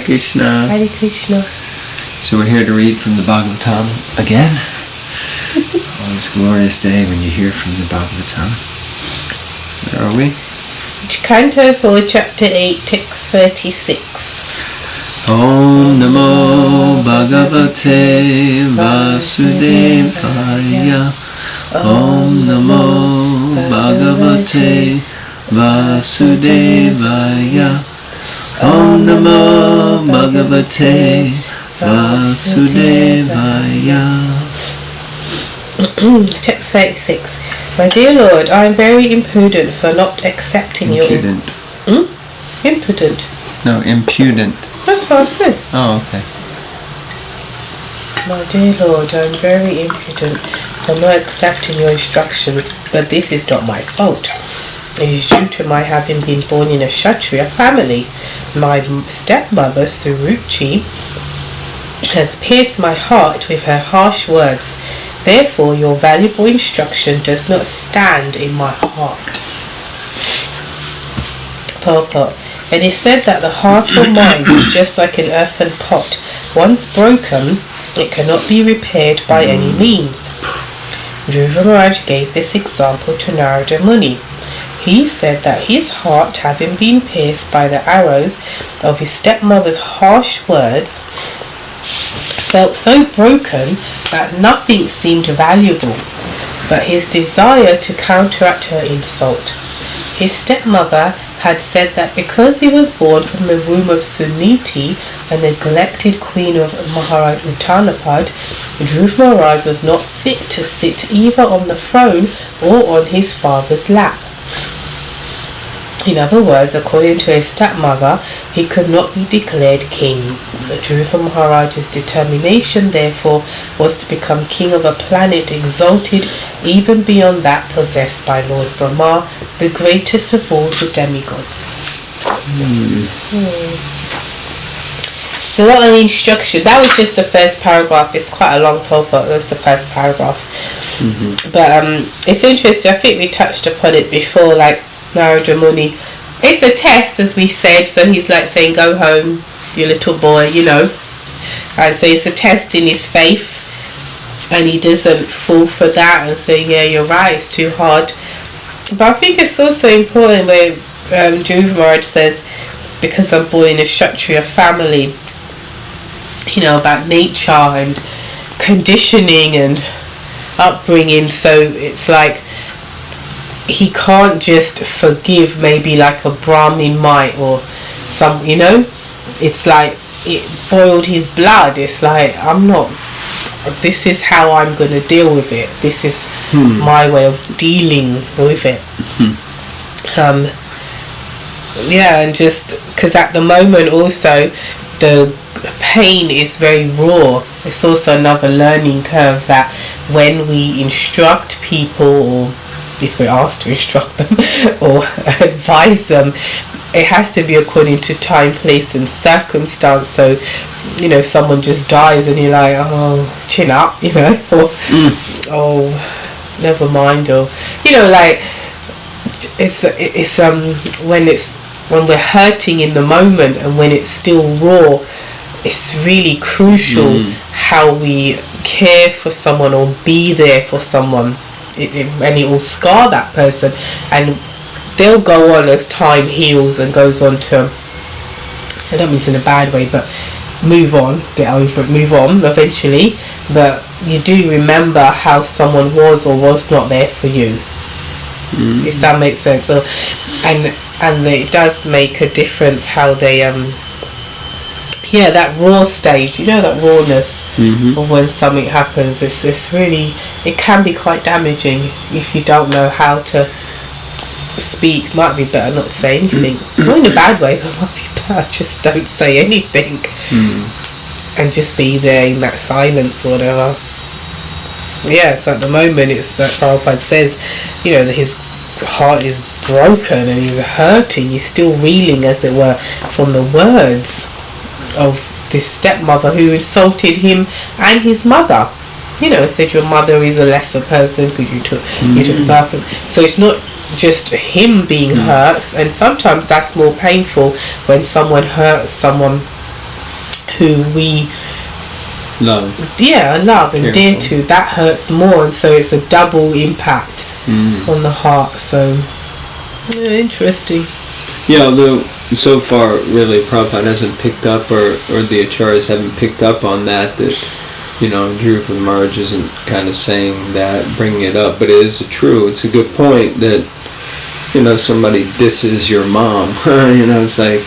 Krishna. Hare Krishna. So we're here to read from the Bhagavatam again. On this glorious day when you hear from the Bhagavatam. Where are we? Canto 4, Chapter 8, Text 36. Om Namo Bhagavate Vasudevaya. Om Namo Bhagavate Vasudevaya. Om Namo Bhagavate Vasudevaya. Text 36. My dear Lord, I am very impudent for not accepting Impudent. your... Impudent. No, impudent. That's what I said. Oh, okay. My dear Lord, I am very impudent for not accepting your instructions, but this is not my fault. It is due to my having been born in a Kshatriya family. My stepmother, Suruchi, has pierced my heart with her harsh words. Therefore, your valuable instruction does not stand in my heart. Purport. It is said that the heart or mind is just like an earthen pot. Once broken, it cannot be repaired by any means. Dhruva Maharaj gave this example to Narada Muni. He said that his heart, having been pierced by the arrows of his stepmother's harsh words, felt so broken that nothing seemed valuable but his desire to counteract her insult. His stepmother had said that because he was born from the womb of Suniti, a neglected queen of Maharaj Uttanapad, Dhruva Maharaj was not fit to sit either on the throne or on his father's lap. In other words, according to his stepmother, he could not be declared king. Dhruva Maharaj's determination, therefore, was to become king of a planet exalted even beyond that possessed by Lord Brahma, the greatest of all the demigods. So that was an instruction. That was just the first paragraph. It's quite a long purport. That was the first paragraph. But it's interesting. I think we touched upon it before, like Narada Muni. It's a test, as we said. So he's like saying, go home, you little boy, you know. And so it's a test in his faith. And he doesn't fall for that and say, yeah, you're right, it's too hard. But I think it's also important where Dhruva Maharaj says, because I'm born in a Kshatriya family, you know, about nature and conditioning and upbringing. So it's like he can't just forgive maybe like a Brahmin might or some, you know, it's like it boiled his blood. It's like, I'm not, this is how I'm going to deal with it. This is my way of dealing with it. Yeah, and just because at the moment also the pain is very raw. It's also another learning curve that when we instruct people, or if we're asked to instruct them or advise them, it has to be according to time, place and circumstance. So, you know, someone just dies and you're like, oh, chin up, you know, or oh, never mind, or, you know, like it's when we're hurting in the moment and when it's still raw, it's really crucial how we care for someone or be there for someone. And it will scar that person, and they'll go on as time heals and goes on to, I don't mean it's in a bad way, but move on, get over it, move on eventually. But you do remember how someone was or was not there for you, if that makes sense. So, and it does make a difference how they yeah, that raw stage, you know, that rawness of when something happens. It's really, it can be quite damaging if you don't know how to speak. Might be better not to say anything. Not in a bad way, but might be better just don't say anything and just be there in that silence or whatever. Yeah, so at the moment it's that Prabhupada says, you know, that his heart is broken and he's hurting. He's still reeling, as it were, from the words of this stepmother who insulted him and his mother. You know, said your mother is a lesser person because you took birth. So it's not just him being hurt, and sometimes that's more painful when someone hurts someone who we love and dear to, that hurts more, and so it's a double impact on the heart. So interesting. Yeah, although so far really Prabhupada hasn't picked up, or the acharyas haven't picked up on that Dhruva Maharaj isn't kind of saying that, bringing it up, but it's a good point that somebody disses your mom. It's like,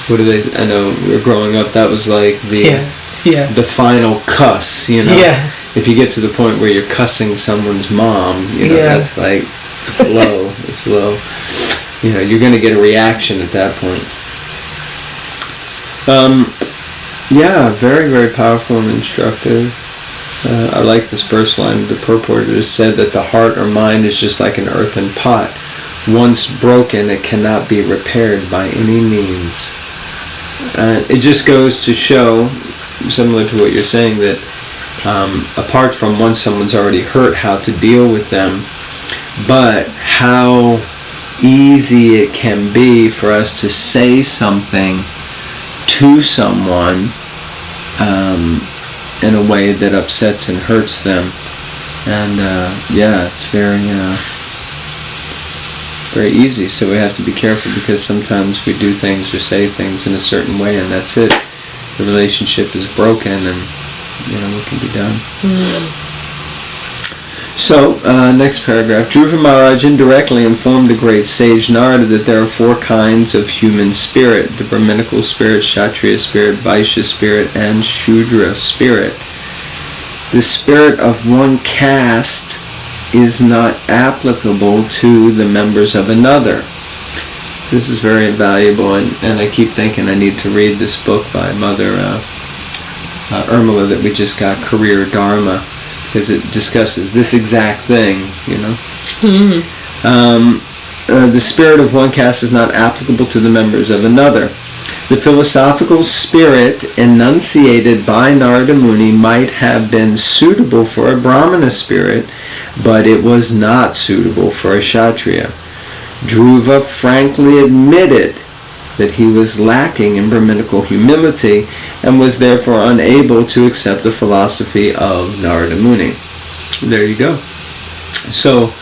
what do they? I know growing up, that was like the final cuss. If you get to the point where you're cussing someone's mom, that's like it's low. It's low. You're going to get a reaction at that point. Very, very powerful and instructive. I like this first line of the purport. It is said that the heart or mind is just like an earthen pot. Once broken, it cannot be repaired by any means. It just goes to show, similar to what you're saying, that apart from once someone's already hurt, how to deal with them, but how easy it can be for us to say something to someone in a way that upsets and hurts them. And it's very easy. So we have to be careful, because sometimes we do things or say things in a certain way, and that's it. The relationship is broken, and what can be done. So, next paragraph. Dhruva Maharaj indirectly informed the great sage Narada that there are 4 kinds of human spirit: the Brahminical spirit, Kshatriya spirit, Vaishya spirit, and Shudra spirit. The spirit of one caste is not applicable to the members of another. This is very valuable, and I keep thinking I need to read this book by Mother Irmala that we just got, Career Dharma, because it discusses this exact thing, The spirit of one caste is not applicable to the members of another. The philosophical spirit enunciated by Narada Muni might have been suitable for a Brahmana spirit, but it was not suitable for a Kshatriya. Dhruva frankly admitted that he was lacking in Brahminical humility and was therefore unable to accept the philosophy of Narada Muni. There you go. So,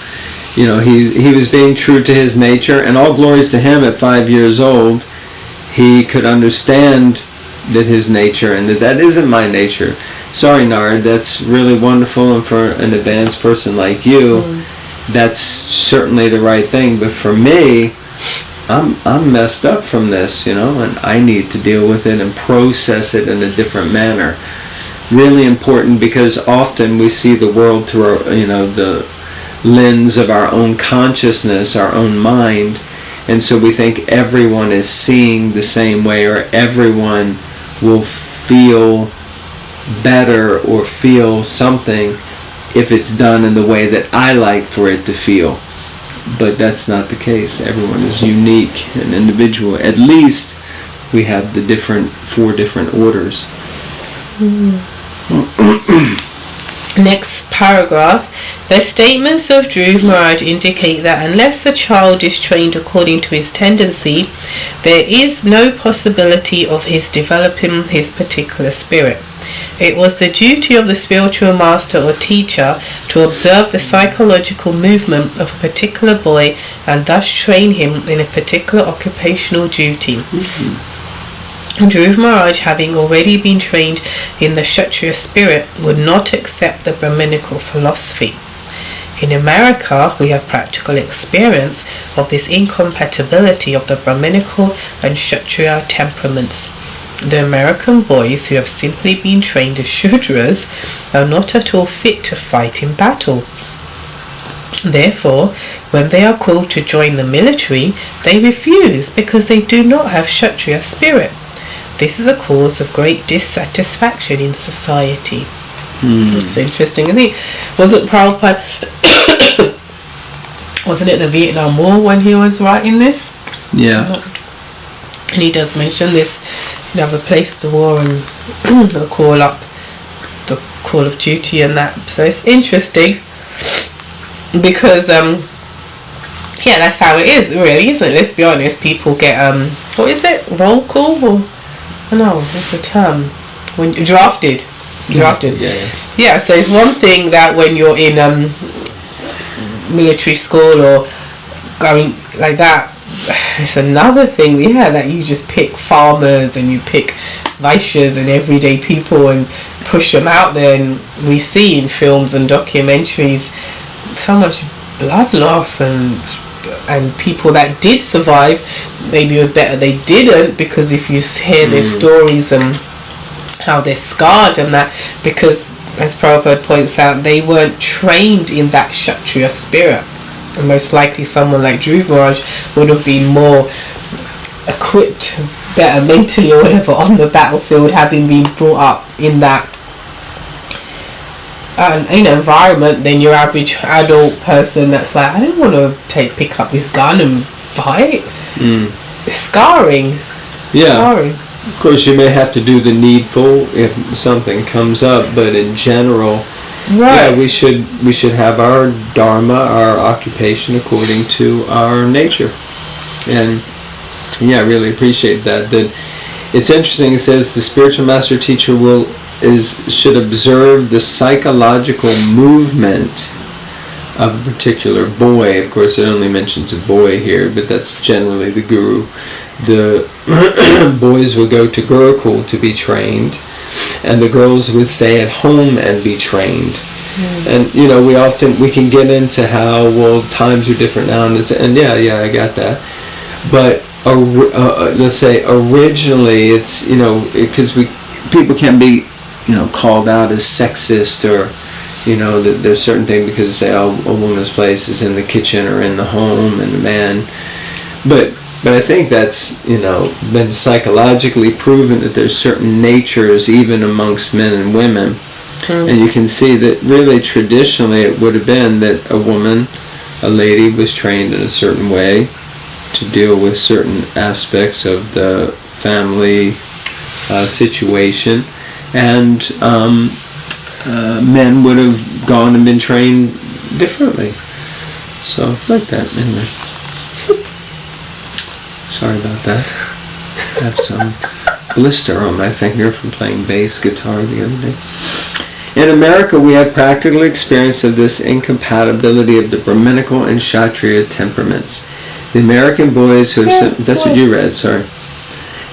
he was being true to his nature, and all glories to him. At 5 years old, he could understand that his nature, and that isn't my nature. Sorry, Nard, that's really wonderful, and for an advanced person like you, that's certainly the right thing. But for me, I'm messed up from this, and I need to deal with it and process it in a different manner. Really important, because often we see the world through our, the lens of our own consciousness, our own mind, and so we think everyone is seeing the same way, or everyone will feel better or feel something if it's done in the way that I like for it to feel. But that's not the case. Everyone is unique and individual. At least we have the 4 different orders. Next paragraph. The statements of Dhruva Maharaj indicate that unless a child is trained according to his tendency, there is no possibility of his developing his particular spirit. It was the duty of the spiritual master or teacher to observe the psychological movement of a particular boy and thus train him in a particular occupational duty. Dhruva Maharaj, having already been trained in the Kshatriya spirit, would not accept the Brahminical philosophy. In America, we have practical experience of this incompatibility of the Brahminical and Kshatriya temperaments. The American boys who have simply been trained as Shudras are not at all fit to fight in battle. Therefore, when they are called to join the military, they refuse because they do not have Kshatriya spirit. This is a cause of great dissatisfaction in society. It's interesting, isn't it? Wasn't Prabhupada, wasn't it the Vietnam War when he was writing this? Yeah. And he does mention this, replace the war and the call of duty and that. So it's interesting because, that's how it is, really, isn't it? Let's be honest, people get, what is it, roll call? Or, no, it's a term. when drafted. Yeah, so it's one thing that when you're in military school or going like that, it's another thing, that you just pick farmers and you pick Vaishyas and everyday people and push them out there. And we see in films and documentaries so much blood loss and people that did survive, maybe it was better they didn't, because if you hear their stories and how they're scarred and that, because as Prabhupada points out, they weren't trained in that Kshatriya spirit. And most likely someone like Dhruv Maharaj would have been more equipped, better mentally or whatever on the battlefield, having been brought up in that environment than your average adult person that's like, I don't want to pick up this gun and fight. It's scarring. Scarring. Of course, you may have to do the needful if something comes up, but in general, we should have our dharma, our occupation, according to our nature. And I really appreciate that. That it's interesting. It says the spiritual master teacher should observe the psychological movement of a particular boy. Of course, it only mentions a boy here, but that's generally the guru. The boys would go to Gurukul to be trained, and the girls would stay at home and be trained. And we can get into how times are different now, and I got that. But let's say originally it's because people can be called out as sexist, or there's certain things because say a woman's place is in the kitchen or in the home, and the man. But I think that's been psychologically proven that there's certain natures even amongst men and women. And you can see that really traditionally it would have been that a lady was trained in a certain way to deal with certain aspects of the family situation, and men would have gone and been trained differently. So like that anyway. Sorry about that. I have some blister on my finger from playing bass guitar the other day. In America, we have practical experience of this incompatibility of the Brahminical and Kshatriya temperaments. The American boys who have... That's what you read, sorry.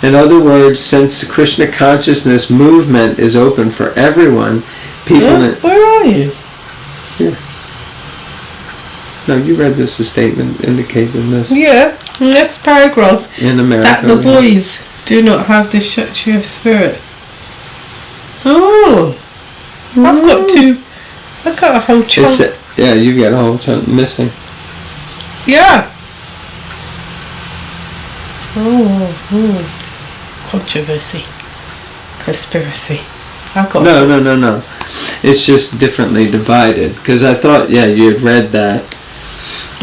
In other words, since the Krishna consciousness movement is open for everyone, people... Where are you? Here. No, you read this, the statement indicating this. Yeah, next paragraph. In America. That the boys do not have the Kshatriya spirit. Oh! I've got a whole chunk. You've got a whole chunk missing. Yeah. Controversy. Conspiracy. I've got No. It's just differently divided. Because I thought, you had read that.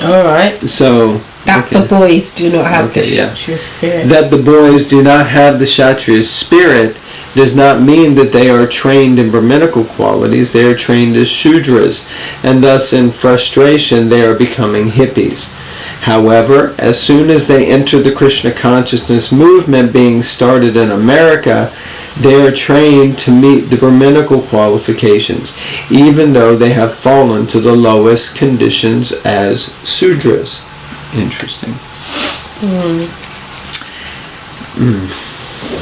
Alright. So... That the boys do not have the Kshatriya spirit. That the boys do not have the Kshatriya spirit does not mean that they are trained in Brahminical qualities. They are trained as Shudras, and thus in frustration they are becoming hippies. However, as soon as they enter the Krishna consciousness movement being started in America, they are trained to meet the Brahminical qualifications, even though they have fallen to the lowest conditions as Sudras. Interesting.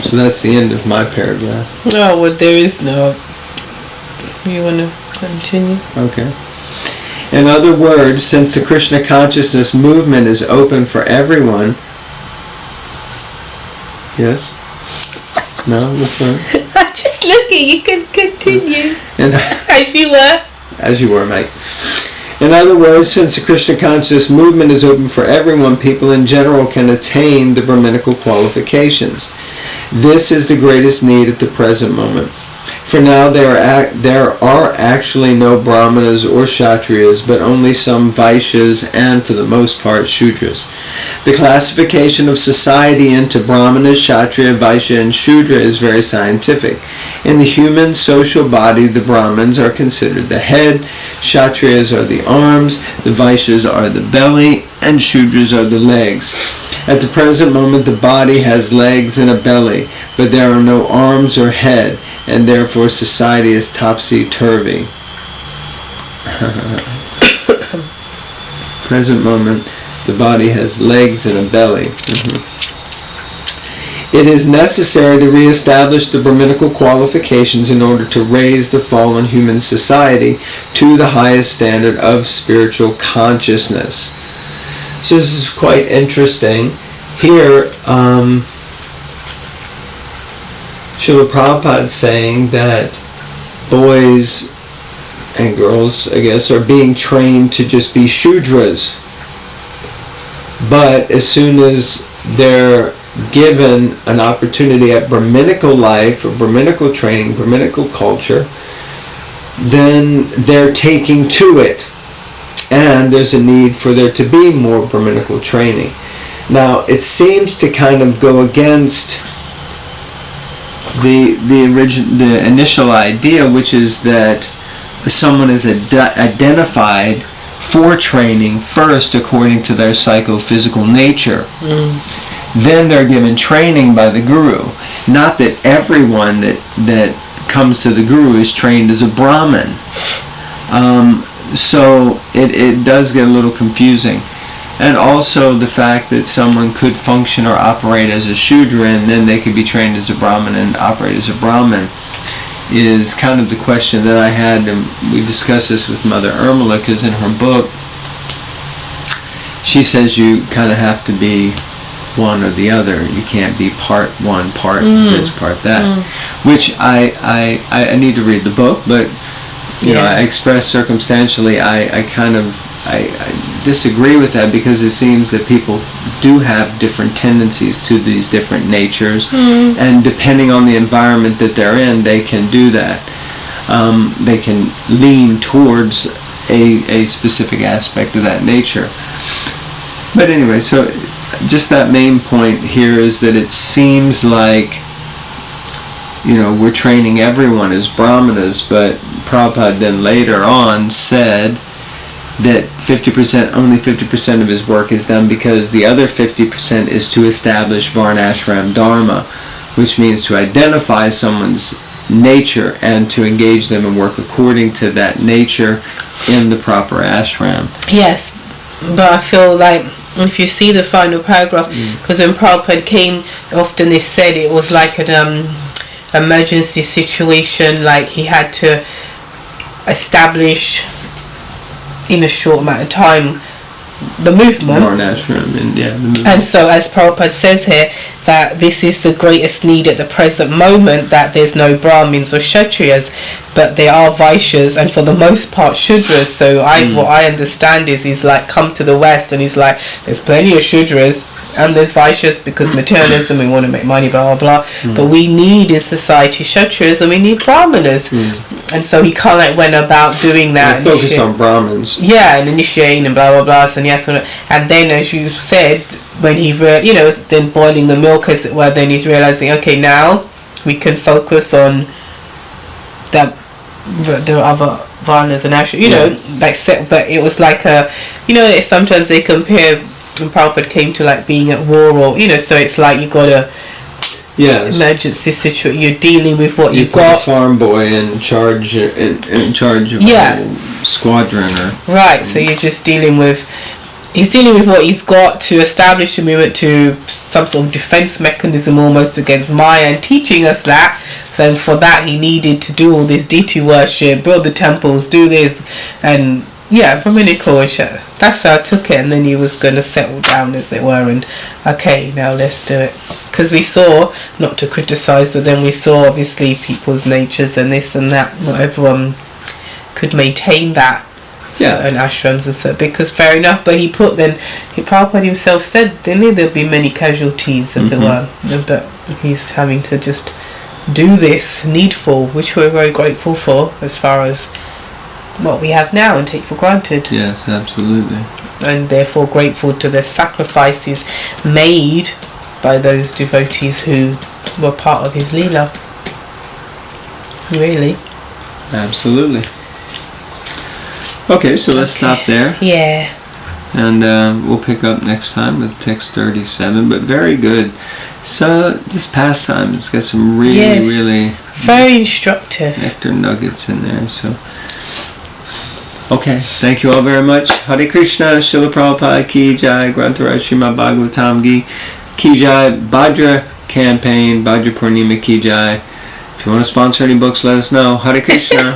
So that's the end of my paragraph. No, well, there is no... You want to continue? Okay. In other words, since the Krishna consciousness movement is open for everyone... Yes? No? Which one? I'm just looking. You can continue. And as you were. As you were, mate. In other words, since the Krishna consciousness movement is open for everyone, people in general can attain the Brahminical qualifications. This is the greatest need at the present moment. For now, there are actually no Brahmanas or Kshatriyas, but only some Vaishyas and, for the most part, Shudras. The classification of society into Brahmana, Kshatriya, Vaishya, and Shudra is very scientific. In the human social body, the Brahmins are considered the head, Kshatriyas are the arms, the Vaishyas are the belly, and Shudras are the legs. At the present moment, the body has legs and a belly, but there are no arms or head, and therefore society is topsy-turvy. Present moment, the body has legs and a belly. It is necessary to reestablish the Brahminical qualifications in order to raise the fallen human society to the highest standard of spiritual consciousness. So this is quite interesting. Here, Srila Prabhupada is saying that boys and girls, I guess, are being trained to just be Shudras. But as soon as they're given an opportunity at Brahminical life or Brahminical training, Brahminical culture, then they're taking to it. And there's a need for there to be more Brahminical training. Now, it seems to kind of go against the initial idea, which is that someone is identified for training first according to their psychophysical nature. Then they're given training by the guru. Not that everyone that comes to the guru is trained as a Brahmin. So it does get a little confusing. And also the fact that someone could function or operate as a Shudra and then they could be trained as a Brahmin and operate as a Brahmin is kind of the question that I had, and we discussed this with Mother Irmala, because in her book she says you kind of have to be one or the other. You can't be part one, part this, part that. Which I need to read the book, but you know, I express circumstantially I disagree with that, because it seems that people do have different tendencies to these different natures, and depending on the environment that they're in, they can do that. They can lean towards a specific aspect of that nature. But anyway, so just that main point here is that it seems like, you know, we're training everyone as Brahmanas, but Prabhupada then later on said that only 50% of his work is done because the other 50% is to establish Varnashram Dharma, which means to identify someone's nature and to engage them and work according to that nature in the proper ashram. Yes, but I feel like if you see the final paragraph, because when Prabhupada came, often they said it was like an emergency situation, like he had to establish in a short amount of time the movement. And so, as Prabhupada says here, that this is the greatest need at the present moment, that there's no Brahmins or Kshatriyas, but there are Vaishyas, and for the most part Shudras. So what I understand is he's like come to the West and he's like, there's plenty of Shudras and there's Vaishyas because materialism, we want to make money, blah blah blah, but we need in society Kshatriyas and we need Brahmanas. And so he kind of like went about doing that. Focused on Brahmins. Yeah, and initiating and blah blah blah, and yes, and then as you said, when he then boiling the milk, as it were, then he's realizing, okay, now we can focus on the other Varnas and Ashram, but it was like sometimes they compare when Prabhupada came to like being at war, or so it's like you got a emergency situation. You're dealing with what you've got. A farm boy in charge of a whole squadron, or so you're just dealing with. He's dealing with what he's got to establish a movement to some sort of defense mechanism almost against Maya, and teaching us that. So for that he needed to do all this deity worship, build the temples, do this, and Brahminical. That's how I took it, and then he was going to settle down, as it were, and okay, now let's do it. Because we saw, not to criticise, but then we saw obviously people's natures and this and that. Not everyone could maintain that. And ashrams and so, because fair enough, but Prabhupada himself said, didn't he, there'll be many casualties, as it were, but he's having to just do this needful, which we're very grateful for, as far as what we have now and take for granted. Yes, absolutely. And therefore grateful to the sacrifices made by those devotees who were part of his Leela. Really. Absolutely. Okay, so let's stop there. Yeah. And we'll pick up next time with text 37, but very good. So this pastime, it's got some really Very instructive. Nectar nuggets in there. So, okay, thank you all very much. Hare Krishna, Srila Prabhupada Ki Jai, Grantaraj Srimad Bhagavatam Ki Jai, Bhadra Campaign, Bhadra Purnima Ki Jai. If you want to sponsor any books, let us know. Hare Krishna.